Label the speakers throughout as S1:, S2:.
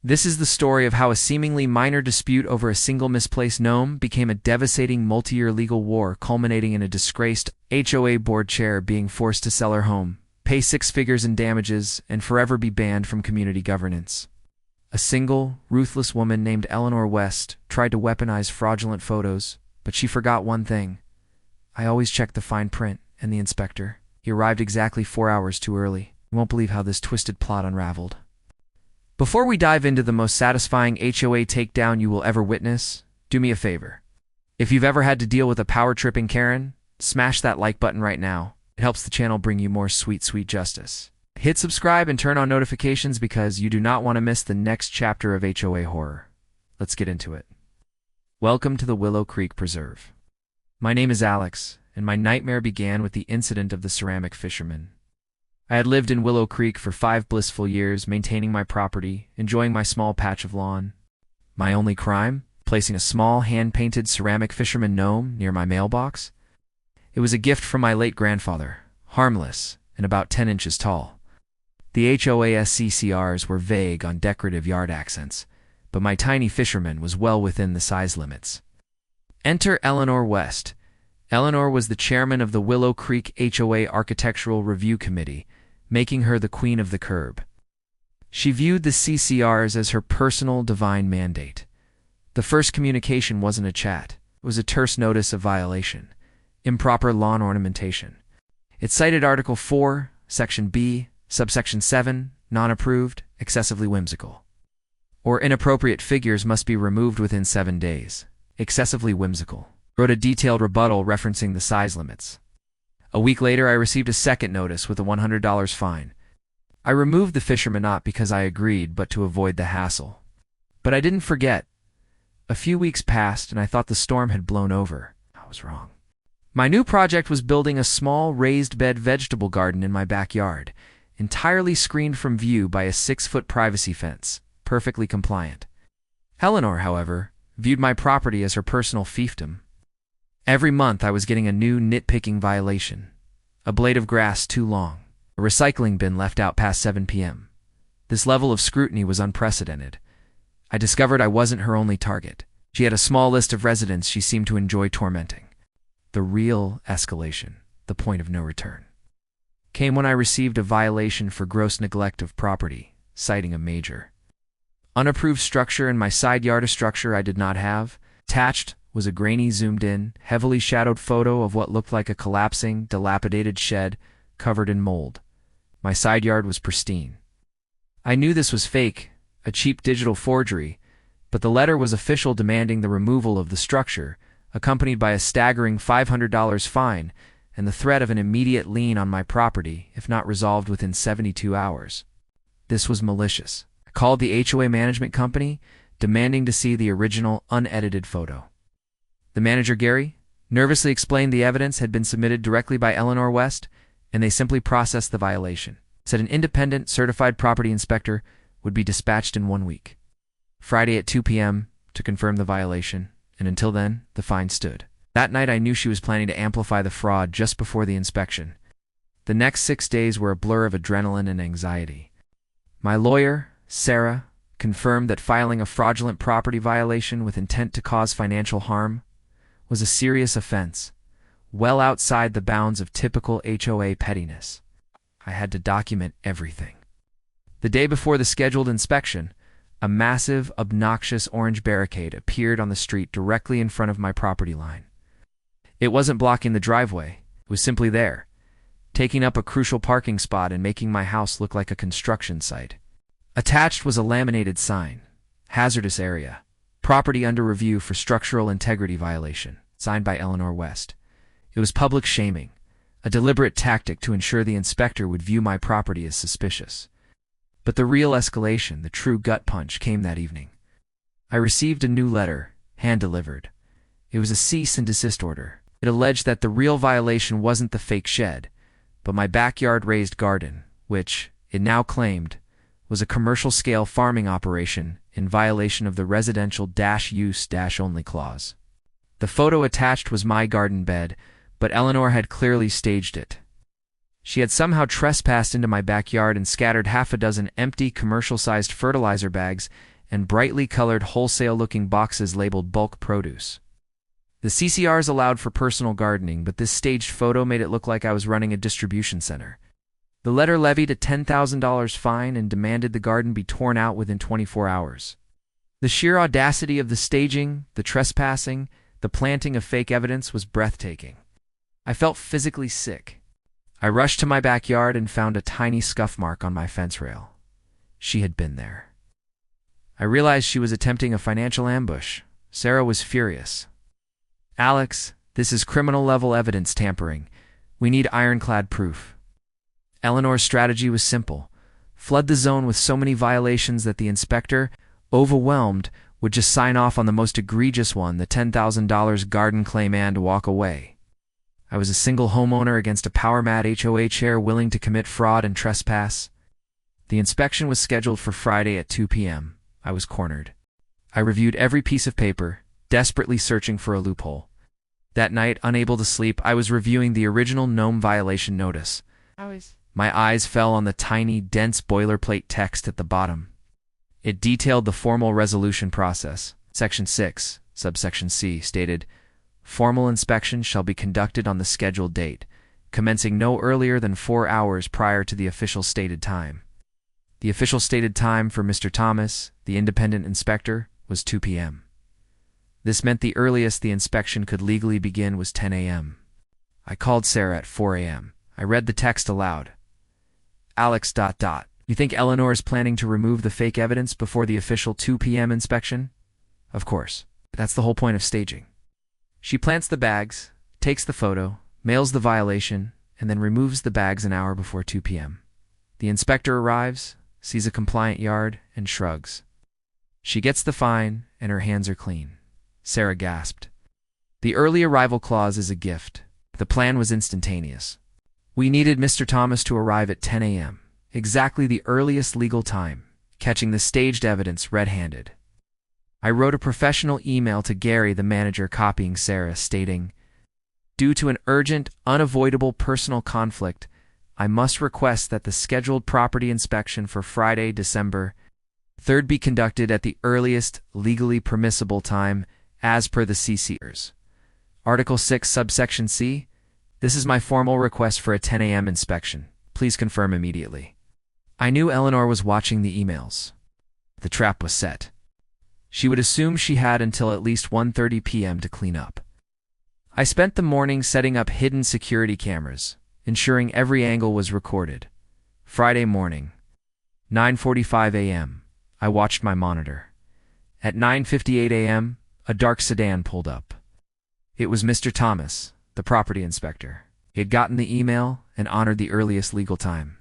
S1: This is the story of how a seemingly minor dispute over a single misplaced gnome became a devastating multi-year legal war, culminating in a disgraced HOA board chair being forced to sell her home, pay 6 figures in damages, and forever be banned from community governance. A single, ruthless woman named Eleanor West tried to weaponize fraudulent photos, but she forgot one thing. I always check the fine print, and the inspector. He arrived exactly 4 hours too early. You won't believe how this twisted plot unraveled. Before we dive into the most satisfying HOA takedown you will ever witness, do me a favor. If you've ever had to deal with a power-tripping Karen, smash that like button right now. It helps the channel bring you more sweet, sweet justice. Hit subscribe and turn on notifications because you do not want to miss the next chapter of HOA horror. Let's get into it. Welcome to the Willow Creek Preserve. My name is Alex, and my nightmare began with the incident of the ceramic fisherman. I had lived in Willow Creek for 5 blissful years, maintaining my property, enjoying my small patch of lawn. My only crime? Placing a small, hand-painted ceramic fisherman gnome near my mailbox. It was a gift from my late grandfather, harmless and about 10 inches tall. The HOA's CCRs were vague on decorative yard accents, but my tiny fisherman was well within the size limits. Enter Eleanor West. Eleanor was the chairman of the Willow Creek HOA Architectural Review Committee, making her the queen of the curb. She viewed the CCRs as her personal divine mandate. The first communication wasn't a chat. It was a terse notice of violation. Improper lawn ornamentation. It cited Article 4, Section B, Subsection 7, non-approved, excessively whimsical. Or inappropriate figures must be removed within 7 days. Excessively whimsical. Wrote a detailed rebuttal referencing the size limits. A week later, I received a second notice with a $100 fine. I removed the fisherman not because I agreed, but to avoid the hassle. But I didn't forget. A few weeks passed, and I thought the storm had blown over. I was wrong. My new project was building a small raised bed vegetable garden in my backyard, entirely screened from view by a 6-foot privacy fence, perfectly compliant. Eleanor, however, viewed my property as her personal fiefdom. Every month I was getting a new nitpicking violation. A blade of grass too long. A recycling bin left out past 7 p.m. This level of scrutiny was unprecedented. I discovered I wasn't her only target. She had a small list of residents she seemed to enjoy tormenting. The real escalation, the point of no return, came when I received a violation for gross neglect of property, citing a major unapproved structure in my side yard. A structure I did not have. Attached was a grainy, zoomed-in, heavily shadowed photo of what looked like a collapsing, dilapidated shed covered in mold. My side yard was pristine. I knew this was fake, a cheap digital forgery, but the letter was official, demanding the removal of the structure, accompanied by a staggering $500 fine and the threat of an immediate lien on my property if not resolved within 72 hours. This was malicious. I called the HOA management company, demanding to see the original, unedited photo. The manager, Gary, nervously explained the evidence had been submitted directly by Eleanor West, and they simply processed the violation. Said an independent, certified property inspector would be dispatched in 1 week. Friday at 2 p.m. to confirm the violation, and until then, the fine stood. That night I knew she was planning to amplify the fraud just before the inspection. The next 6 days were a blur of adrenaline and anxiety. My lawyer, Sarah, confirmed that filing a fraudulent property violation with intent to cause financial harm was a serious offense, well outside the bounds of typical HOA pettiness. I had to document everything. The day before the scheduled inspection, a massive, obnoxious orange barricade appeared on the street directly in front of my property line. It wasn't blocking the driveway, it was simply there, taking up a crucial parking spot and making my house look like a construction site. Attached was a laminated sign, hazardous area, property under review for structural integrity violation, signed by Eleanor West. It was public shaming, a deliberate tactic to ensure the inspector would view my property as suspicious. But the real escalation, the true gut punch, came that evening. I received a new letter, hand-delivered. It was a cease and desist order. It alleged that the real violation wasn't the fake shed, but my backyard raised garden, which, it now claimed, was a commercial-scale farming operation in violation of the residential use-only clause. The photo attached was my garden bed, but Eleanor had clearly staged it. She had somehow trespassed into my backyard and scattered half a dozen empty, commercial-sized fertilizer bags and brightly colored wholesale-looking boxes labeled bulk produce. The CCRs allowed for personal gardening, but this staged photo made it look like I was running a distribution center. The letter levied a $10,000 fine and demanded the garden be torn out within 24 hours. The sheer audacity of the staging, the trespassing, the planting of fake evidence was breathtaking. I felt physically sick. I rushed to my backyard and found a tiny scuff mark on my fence rail. She had been there. I realized she was attempting a financial ambush. Sarah was furious. "Alex, this is criminal-level evidence tampering. We need ironclad proof." Eleanor's strategy was simple. Flood the zone with so many violations that the inspector, overwhelmed, would just sign off on the most egregious one, the $10,000 garden claim, and walk away. I was a single homeowner against a power-mad HOA chair willing to commit fraud and trespass. The inspection was scheduled for Friday at 2 p.m. I was cornered. I reviewed every piece of paper, desperately searching for a loophole. That night, unable to sleep, I was reviewing the original gnome violation notice. My eyes fell on the tiny, dense boilerplate text at the bottom. It detailed the formal resolution process. Section 6, subsection C, stated, "Formal inspection shall be conducted on the scheduled date, commencing no earlier than 4 hours prior to the official stated time." The official stated time for Mr. Thomas, the independent inspector, was 2 p.m. This meant the earliest the inspection could legally begin was 10 a.m. I called Sarah at 4 a.m. I read the text aloud. "Alex... You think Eleanor is planning to remove the fake evidence before the official 2 p.m. inspection?" "Of course. That's the whole point of staging. She plants the bags, takes the photo, mails the violation, and then removes the bags an hour before 2 p.m. The inspector arrives, sees a compliant yard, and shrugs. She gets the fine, and her hands are clean." Sarah gasped. "The early arrival clause is a gift." The plan was instantaneous. We needed Mr. Thomas to arrive at 10 a.m., exactly the earliest legal time, catching the staged evidence red-handed. I wrote a professional email to Gary, the manager, copying Sarah, stating, "Due to an urgent, unavoidable personal conflict, I must request that the scheduled property inspection for Friday, December 3rd be conducted at the earliest legally permissible time as per the CCRs. Article 6, subsection C. This is my formal request for a 10 a.m. inspection. Please confirm immediately." I knew Eleanor was watching the emails. The trap was set. She would assume she had until at least 1:30 p.m. to clean up. I spent the morning setting up hidden security cameras, ensuring every angle was recorded. Friday morning, 9:45 a.m., I watched my monitor. At 9:58 a.m., a dark sedan pulled up. It was Mr. Thomas, the property inspector. He had gotten the email and honored the earliest legal time.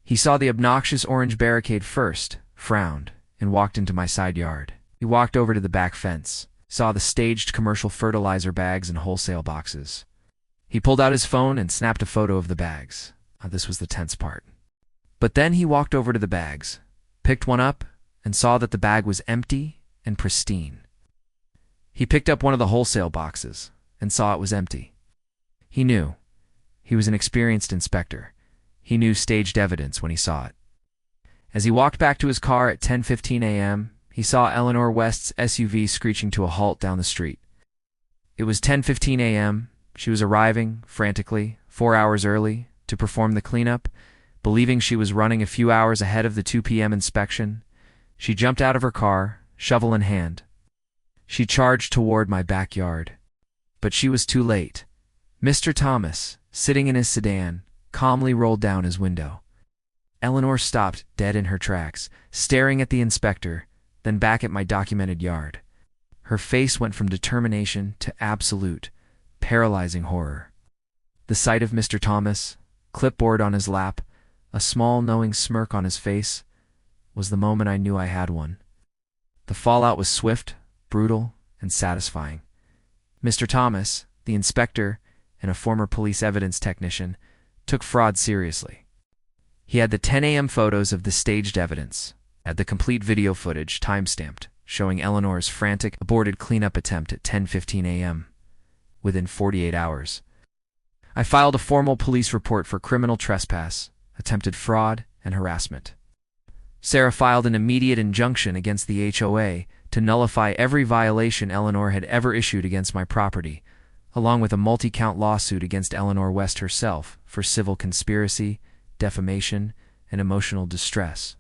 S1: He saw the obnoxious orange barricade first, frowned, and walked into my side yard. He walked over to the back fence, saw the staged commercial fertilizer bags and wholesale boxes. He pulled out his phone and snapped a photo of the bags. This was the tense part. But then he walked over to the bags, picked one up, and saw that the bag was empty and pristine. He picked up one of the wholesale boxes and saw it was empty. He knew. He was an experienced inspector. He knew staged evidence when he saw it. As he walked back to his car at 10:15 a.m., he saw Eleanor West's SUV screeching to a halt down the street. It was 10:15 a.m. She was arriving, frantically, 4 hours early, to perform the cleanup, believing she was running a few hours ahead of the 2 p.m. inspection. She jumped out of her car, shovel in hand. She charged toward my backyard. But she was too late. Mr. Thomas, sitting in his sedan, calmly rolled down his window. Eleanor stopped dead in her tracks, staring at the inspector, then back at my documented yard. Her face went from determination to absolute, paralyzing horror. The sight of Mr. Thomas, clipboard on his lap, a small knowing smirk on his face, was the moment I knew I had one. The fallout was swift, brutal, and satisfying. Mr. Thomas, the inspector, and a former police evidence technician, took fraud seriously. He had the 10 a.m. photos of the staged evidence, had the complete video footage time-stamped, showing Eleanor's frantic, aborted cleanup attempt at 10:15 a.m. within 48 hours. I filed a formal police report for criminal trespass, attempted fraud, and harassment. Sarah filed an immediate injunction against the HOA to nullify every violation Eleanor had ever issued against my property, along with a multi-count lawsuit against Eleanor West herself for civil conspiracy, defamation, and emotional distress.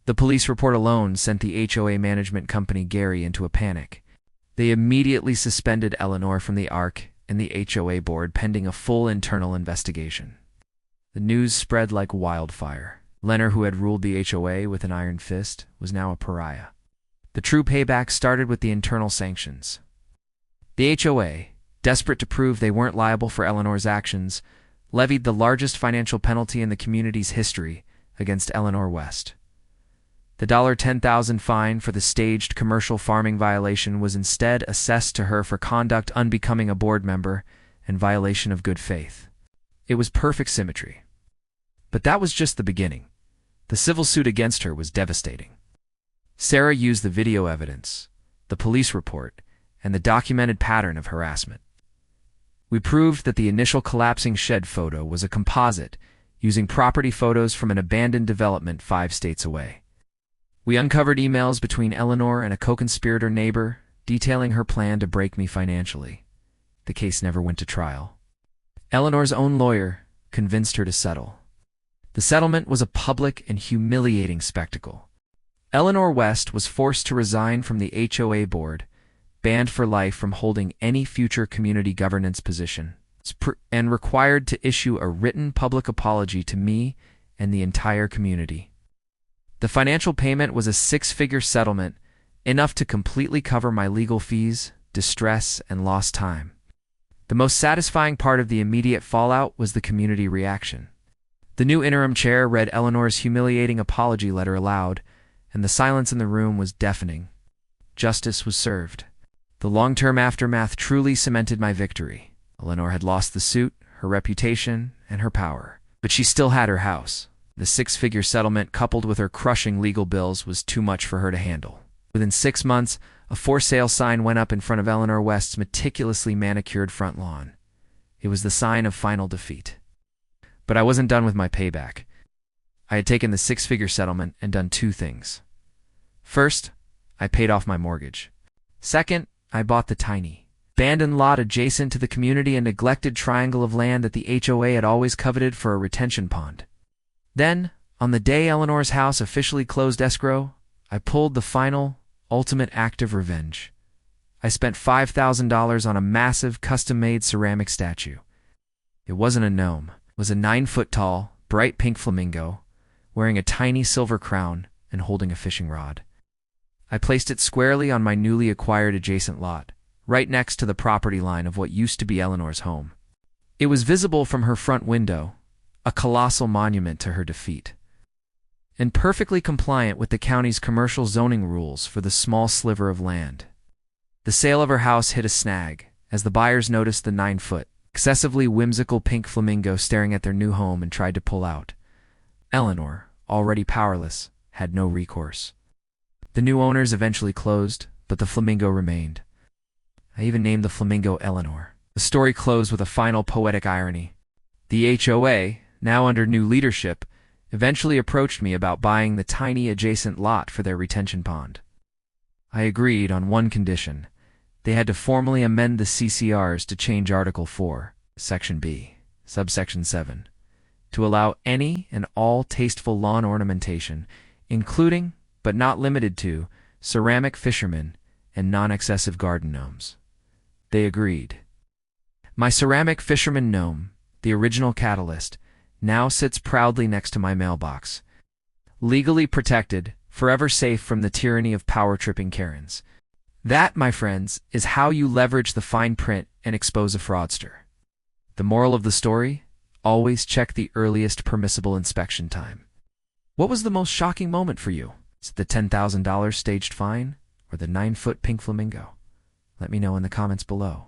S1: The police report alone sent the HOA management company Gary into a panic. They immediately suspended Eleanor from the ARC and the HOA board pending a full internal investigation. The news spread like wildfire. Leonard, who had ruled the HOA with an iron fist, was now a pariah. The true payback started with the internal sanctions. The HOA, desperate to prove they weren't liable for Eleanor's actions, levied the largest financial penalty in the community's history against Eleanor West. The $10,000 fine for the staged commercial farming violation was instead assessed to her for conduct unbecoming a board member and violation of good faith. It was perfect symmetry. But that was just the beginning. The civil suit against her was devastating. Sarah used the video evidence, the police report, and the documented pattern of harassment. We proved that the initial collapsing shed photo was a composite, using property photos from an abandoned development 5 states away. We uncovered emails between Eleanor and a co-conspirator neighbor, detailing her plan to break me financially. The case never went to trial. Eleanor's own lawyer convinced her to settle. The settlement was a public and humiliating spectacle. Eleanor West was forced to resign from the HOA board, banned for life from holding any future community governance position, and required to issue a written public apology to me and the entire community. The financial payment was a 6-figure settlement, enough to completely cover my legal fees, distress, and lost time. The most satisfying part of the immediate fallout was the community reaction. The new interim chair read Eleanor's humiliating apology letter aloud, and the silence in the room was deafening. Justice was served. The long-term aftermath truly cemented my victory. Eleanor had lost the suit, her reputation, and her power. But she still had her house. The 6-figure settlement, coupled with her crushing legal bills, was too much for her to handle. Within 6 months, a for-sale sign went up in front of Eleanor West's meticulously manicured front lawn. It was the sign of final defeat. But I wasn't done with my payback. I had taken the 6-figure settlement and done 2 things. First, I paid off my mortgage. Second, I bought the tiny, abandoned lot adjacent to the community and neglected triangle of land that the HOA had always coveted for a retention pond. Then, on the day Eleanor's house officially closed escrow, I pulled the final, ultimate act of revenge. I spent $5,000 on a massive, custom-made ceramic statue. It wasn't a gnome. It was a 9-foot-tall, bright pink flamingo, wearing a tiny silver crown and holding a fishing rod. I placed it squarely on my newly acquired adjacent lot, right next to the property line of what used to be Eleanor's home. It was visible from her front window, a colossal monument to her defeat, and perfectly compliant with the county's commercial zoning rules for the small sliver of land. The sale of her house hit a snag, as the buyers noticed the 9-foot, excessively whimsical pink flamingo staring at their new home and tried to pull out. Eleanor, already powerless, had no recourse. The new owners eventually closed, but the flamingo remained. I even named the flamingo Eleanor. The story closed with a final poetic irony. The HOA, now under new leadership, eventually approached me about buying the tiny adjacent lot for their retention pond. I agreed on one condition. They had to formally amend the CCRs to change Article 4, Section B, Subsection 7, to allow any and all tasteful lawn ornamentation, including, but not limited to, ceramic fishermen and non-excessive garden gnomes. They agreed. My ceramic fisherman gnome, the original catalyst, now sits proudly next to my mailbox. Legally protected, forever safe from the tyranny of power-tripping Karens. That, my friends, is how you leverage the fine print and expose a fraudster. The moral of the story? Always check the earliest permissible inspection time. What was the most shocking moment for you? Is it the $10,000 staged fine or the 9-foot pink flamingo? Let me know in the comments below.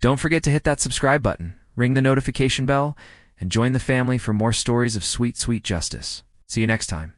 S1: Don't forget to hit that subscribe button, ring the notification bell, and join the family for more stories of sweet, sweet justice. See you next time.